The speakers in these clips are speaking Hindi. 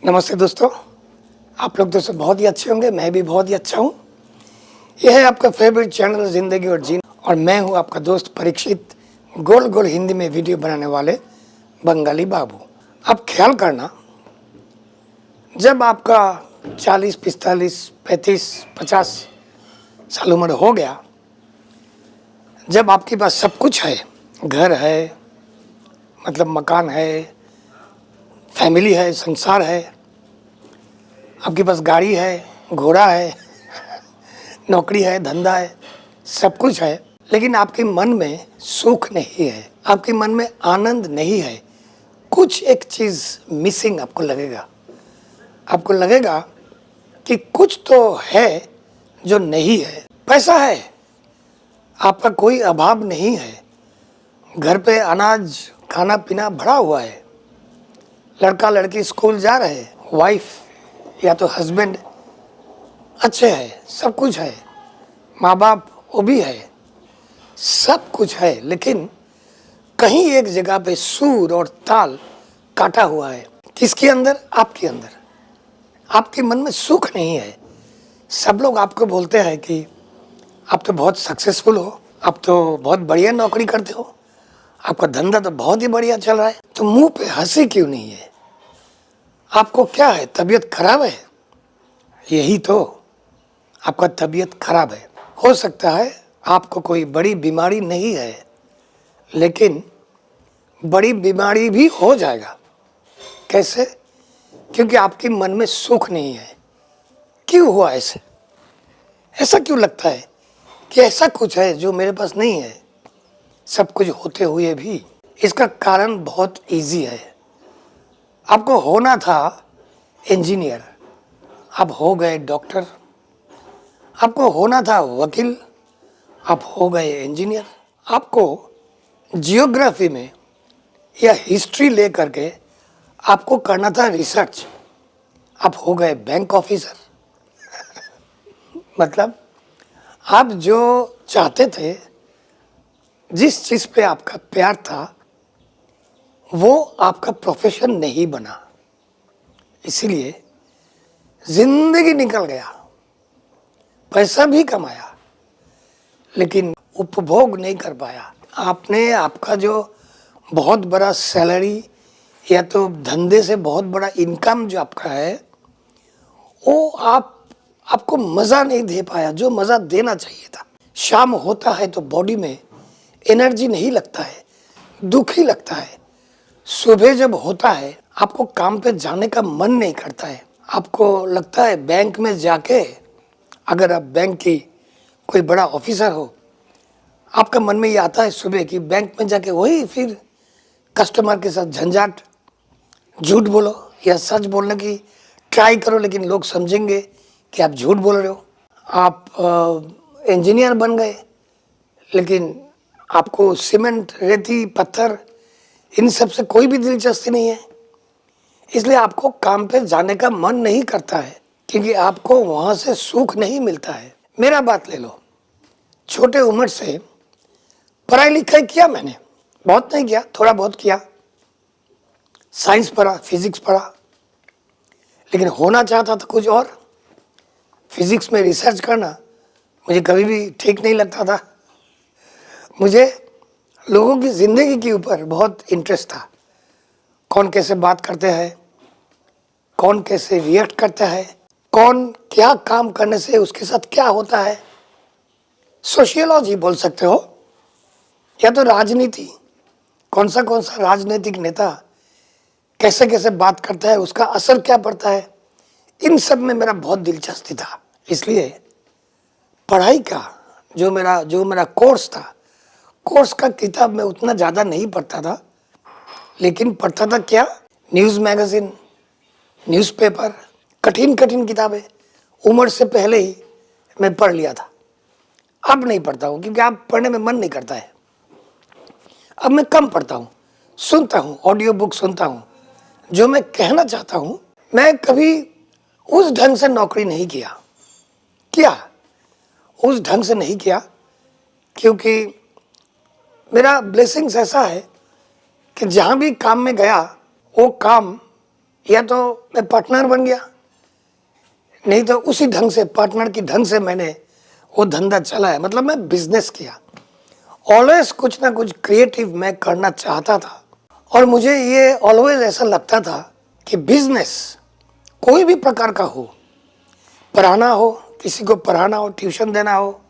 नमस्ते दोस्तों, आप लोग दोस्तों बहुत ही अच्छे होंगे। मैं भी बहुत ही अच्छा हूँ। यह है आपका फेवरेट चैनल ज़िंदगी और जीना, और मैं हूँ आपका दोस्त परीक्षित, गोल गोल हिंदी में वीडियो बनाने वाले बंगाली बाबू। अब ख्याल करना, जब आपका 40, 45, 35, 50 साल उम्र हो गया, जब आपके पास सब कुछ है, घर है, मतलब मकान है, फैमिली है, संसार है, आपके पास गाड़ी है, घोड़ा है, नौकरी है, धंधा है, सब कुछ है, लेकिन आपके मन में सुख नहीं है, आपके मन में आनंद नहीं है। कुछ एक चीज़ मिसिंग आपको लगेगा। आपको लगेगा कि कुछ तो है जो नहीं है। पैसा है, आपका कोई अभाव नहीं है, घर पे अनाज खाना पीना भरा हुआ है, लड़का लड़की स्कूल जा रहे हैं, वाइफ या तो हस्बैंड अच्छे हैं, सब कुछ है, माँ बाप वो भी है, सब कुछ है, लेकिन कहीं एक जगह पे सूर और ताल काटा हुआ है। किसके अंदर? आपके अंदर। आपके मन में सुख नहीं है। सब लोग आपको बोलते हैं कि आप तो बहुत सक्सेसफुल हो, आप तो बहुत बढ़िया नौकरी करते हो, आपका धंधा तो बहुत ही बढ़िया चल रहा है, तो मुंह पे हंसी क्यों नहीं है? आपको क्या है? तबीयत खराब है? यही तो, आपका तबीयत खराब है। हो सकता है आपको कोई बड़ी बीमारी नहीं है, लेकिन बड़ी बीमारी भी हो जाएगा। कैसे? क्योंकि आपके मन में सुख नहीं है। क्यों हुआ ऐसे? ऐसा क्यों लगता है कि ऐसा कुछ है जो मेरे पास नहीं है, सब कुछ होते हुए भी? इसका कारण बहुत इजी है। आपको होना था इंजीनियर, आप हो गए डॉक्टर। आपको होना था वकील, आप हो गए इंजीनियर। आपको जियोग्राफी में या हिस्ट्री ले करके आपको करना था रिसर्च, आप हो गए बैंक ऑफिसर। मतलब आप जो चाहते थे, जिस चीज़ पे आपका प्यार था, वो आपका प्रोफेशन नहीं बना, इसीलिए जिंदगी निकल गया। पैसा भी कमाया, लेकिन उपभोग नहीं कर पाया। आपने आपका जो बहुत बड़ा सैलरी या तो धंधे से बहुत बड़ा इनकम जो आपका है, वो आपको मज़ा नहीं दे पाया जो मज़ा देना चाहिए था। शाम होता है तो बॉडी में एनर्जी नहीं लगता है, दुखी लगता है। सुबह जब होता है, आपको काम पे जाने का मन नहीं करता है। आपको लगता है बैंक में जाके, अगर आप बैंक की कोई बड़ा ऑफिसर हो, आपका मन में ये आता है सुबह कि बैंक में जाके वही फिर कस्टमर के साथ झंझाट, झूठ बोलो या सच बोलने की ट्राई करो, लेकिन लोग समझेंगे कि आप झूठ बोल रहे हो। आप इंजीनियर बन गए, लेकिन आपको सीमेंट, रेती, पत्थर, इन सब से कोई भी दिलचस्पी नहीं है, इसलिए आपको काम पे जाने का मन नहीं करता है, क्योंकि आपको वहाँ से सुख नहीं मिलता है। मेरा बात ले लो, छोटे उम्र से पढ़ाई लिखाई किया मैंने, बहुत नहीं किया, थोड़ा बहुत किया, साइंस पढ़ा, फिजिक्स पढ़ा, लेकिन होना चाहता था कुछ और। फिजिक्स में रिसर्च करना मुझे कभी भी ठीक नहीं लगता था। मुझे लोगों की ज़िंदगी के ऊपर बहुत इंटरेस्ट था। कौन कैसे बात करते हैं, कौन कैसे रिएक्ट करता है, कौन क्या काम करने से उसके साथ क्या होता है। सोशियोलॉजी बोल सकते हो, या तो राजनीति, कौन सा राजनीतिक नेता कैसे कैसे बात करता है, उसका असर क्या पड़ता है, इन सब में मेरा बहुत दिलचस्पी था। इसलिए पढ़ाई का जो मेरा कोर्स था, कोर्स का किताब मैं उतना ज़्यादा नहीं पढ़ता था, लेकिन पढ़ता था क्या? न्यूज़ मैगज़ीन, न्यूज़पेपर, कठिन कठिन किताबें उम्र से पहले ही मैं पढ़ लिया था। अब नहीं पढ़ता हूँ, क्योंकि अब पढ़ने में मन नहीं करता है। अब मैं कम पढ़ता हूँ, सुनता हूँ, ऑडियो बुक सुनता हूँ। जो मैं कहना चाहता हूँ, मैं कभी उस ढंग से नौकरी नहीं किया उस ढंग से नहीं किया, क्योंकि मेरा ब्लेसिंग्स ऐसा है कि जहाँ भी काम में गया, वो काम या तो मैं पार्टनर बन गया, नहीं तो उसी ढंग से पार्टनर की ढंग से मैंने वो धंधा चलाया, मतलब मैं बिजनेस किया। ऑलवेज कुछ ना कुछ क्रिएटिव मैं करना चाहता था और मुझे ये ऑलवेज ऐसा लगता था कि बिजनेस कोई भी प्रकार का हो, पढ़ाना हो, किसी को पढ़ाना हो, ट्यूशन देना हो,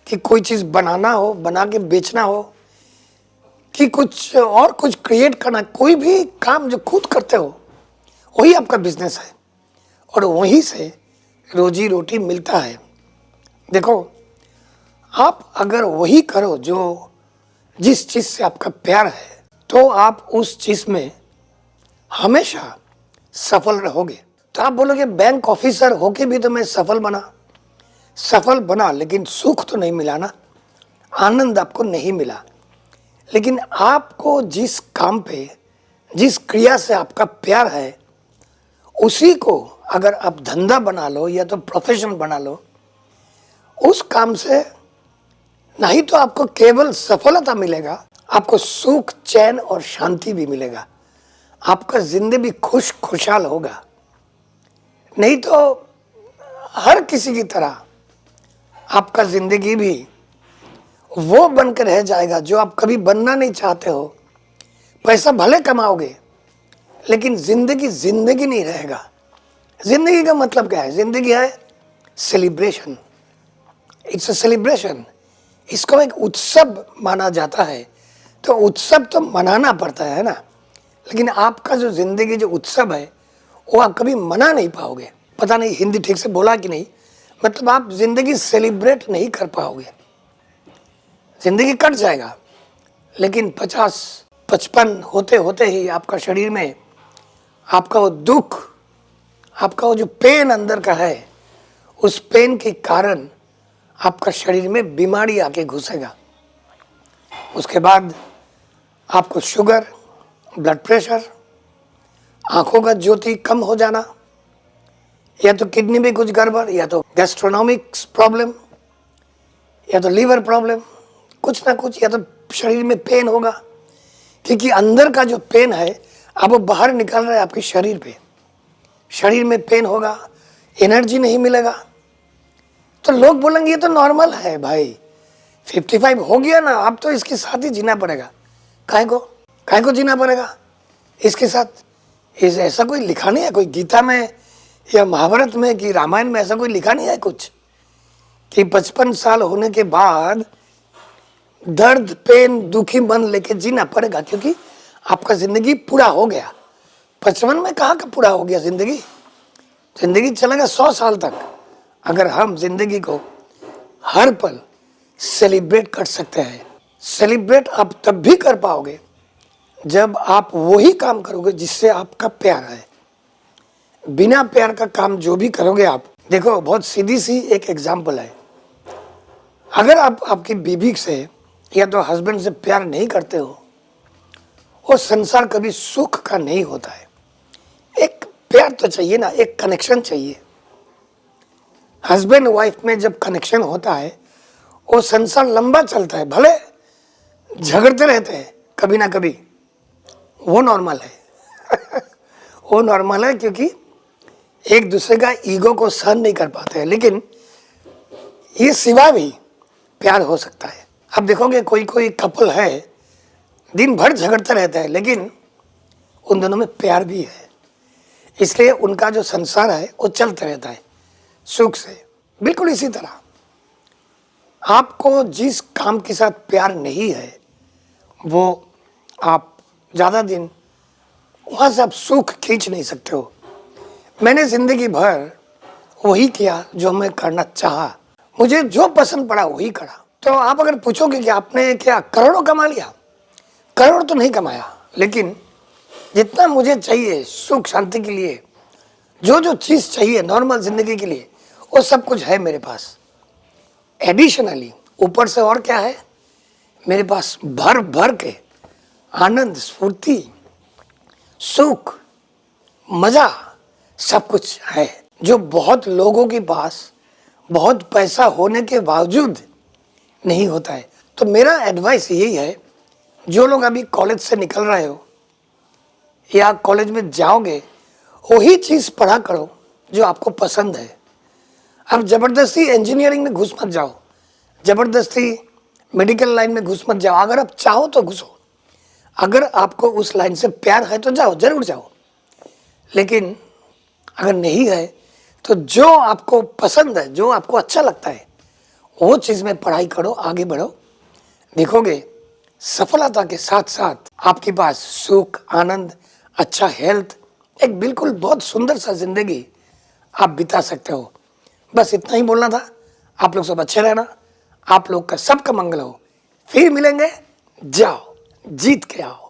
कि कोई चीज़ बनाना हो, बना के बेचना हो, कि कुछ और कुछ क्रिएट करना, कोई भी काम जो खुद करते हो वही आपका बिजनेस है और वहीं से रोजी रोटी मिलता है। देखो, आप अगर वही करो जो जिस चीज़ से आपका प्यार है, तो आप उस चीज़ में हमेशा सफल रहोगे। तो आप बोलोगे बैंक ऑफिसर होके भी तो मैं सफल बना, लेकिन सुख तो नहीं मिला ना, आनंद आपको नहीं मिला। लेकिन आपको जिस काम पे, जिस क्रिया से आपका प्यार है, उसी को अगर आप धंधा बना लो या तो प्रोफेशन बना लो, उस काम से नहीं तो आपको केवल सफलता मिलेगा, आपको सुख, चैन और शांति भी मिलेगा। आपका जिंदगी खुशहाल होगा। नहीं तो हर किसी की तरह आपका जिंदगी भी वो बनकर रह जाएगा जो आप कभी बनना नहीं चाहते हो। पैसा भले कमाओगे, लेकिन जिंदगी नहीं रहेगा। जिंदगी का मतलब क्या है? जिंदगी है सेलिब्रेशन, इट्स अ सेलिब्रेशन। इसको एक उत्सव माना जाता है, तो उत्सव तो मनाना पड़ता है ना। लेकिन आपका जो जिंदगी जो उत्सव है वो आप कभी मना नहीं पाओगे। पता नहीं हिंदी ठीक से बोला कि नहीं, मतलब आप जिंदगी सेलिब्रेट नहीं कर पाओगे। जिंदगी कट जाएगा, लेकिन 50-55 होते होते ही आपका शरीर में आपका वो दुख, आपका वो जो पेन अंदर का है, उस पेन के कारण आपका शरीर में बीमारी आके घुसेगा। उसके बाद आपको शुगर, ब्लड प्रेशर, आंखों का ज्योति कम हो जाना, या तो किडनी में कुछ गड़बड़, या तो गैस्ट्रोनॉमिक प्रॉब्लम, या तो लीवर प्रॉब्लम, कुछ ना कुछ, या तो शरीर में पेन होगा। क्योंकि अंदर का जो पेन है अब वो बाहर निकल रहा है आपके शरीर पे। शरीर में पेन होगा, एनर्जी नहीं मिलेगा। तो लोग बोलेंगे ये तो नॉर्मल है भाई, 55 हो गया ना, अब तो इसके साथ ही जीना पड़ेगा। काहे को जीना पड़ेगा इसके साथ? ऐसा कोई लिखा नहीं है, कोई गीता में या महाभारत में कि रामायण में ऐसा कोई लिखा नहीं है कुछ कि 55 साल होने के बाद दर्द, पेन, दुखी मन लेके जीना पड़ेगा, क्योंकि आपका जिंदगी पूरा हो गया। 55 में कहाँ का पूरा हो गया जिंदगी चलेगा 100 साल तक। अगर हम जिंदगी को हर पल सेलिब्रेट कर सकते हैं। सेलिब्रेट आप तब भी कर पाओगे जब आप वही काम करोगे जिससे आपका प्यार है। बिना प्यार का काम जो भी करोगे आप, देखो बहुत सीधी सी एक एग्जांपल है। अगर आप आपकी बीवी से या तो हस्बैंड से प्यार नहीं करते हो, वो संसार कभी सुख का नहीं होता है। एक प्यार तो चाहिए ना, एक कनेक्शन चाहिए। हस्बैंड वाइफ में जब कनेक्शन होता है वो संसार लंबा चलता है। भले झगड़ते रहते हैं कभी ना कभी, वो नॉर्मल है वो नॉर्मल है, क्योंकि एक दूसरे का ईगो को सहन नहीं कर पाते हैं। लेकिन ये सिवा भी प्यार हो सकता है। अब देखोगे कोई कपल है, दिन भर झगड़ते रहते हैं, लेकिन उन दोनों में प्यार भी है, इसलिए उनका जो संसार है वो चलता रहता है सुख से। बिल्कुल इसी तरह आपको जिस काम के साथ प्यार नहीं है, वो आप ज़्यादा दिन वहाँ से आप सुख खींच नहीं सकते हो। मैंने ज़िंदगी भर वही किया जो मैं करना चाहा, मुझे जो पसंद पड़ा वही करा। तो आप अगर पूछोगे कि आपने क्या करोड़ों कमा लिया? करोड़ तो नहीं कमाया, लेकिन जितना मुझे चाहिए सुख शांति के लिए, जो चीज़ चाहिए नॉर्मल ज़िंदगी के लिए, वो सब कुछ है मेरे पास। एडिशनली ऊपर से और क्या है मेरे पास? भर भर के आनंद, स्फूर्ति, सुख, मज़ा सब कुछ है, जो बहुत लोगों के पास बहुत पैसा होने के बावजूद नहीं होता है। तो मेरा एडवाइस यही है, जो लोग अभी कॉलेज से निकल रहे हो या कॉलेज में जाओगे, वही चीज़ पढ़ा करो जो आपको पसंद है। अब ज़बरदस्ती इंजीनियरिंग में घुस मत जाओ, ज़बरदस्ती मेडिकल लाइन में घुस मत जाओ। अगर आप चाहो तो घुसो, अगर आपको उस लाइन से प्यार है तो जाओ, ज़रूर जाओ। लेकिन अगर नहीं है तो जो आपको पसंद है, जो आपको अच्छा लगता है, वो चीज़ में पढ़ाई करो, आगे बढ़ो। देखोगे सफलता के साथ साथ आपके पास सुख, आनंद, अच्छा हेल्थ, एक बिल्कुल बहुत सुंदर सा जिंदगी आप बिता सकते हो। बस इतना ही बोलना था। आप लोग सब अच्छे रहना, आप लोग का सबका मंगल हो। फिर मिलेंगे, जाओ जीत के आओ।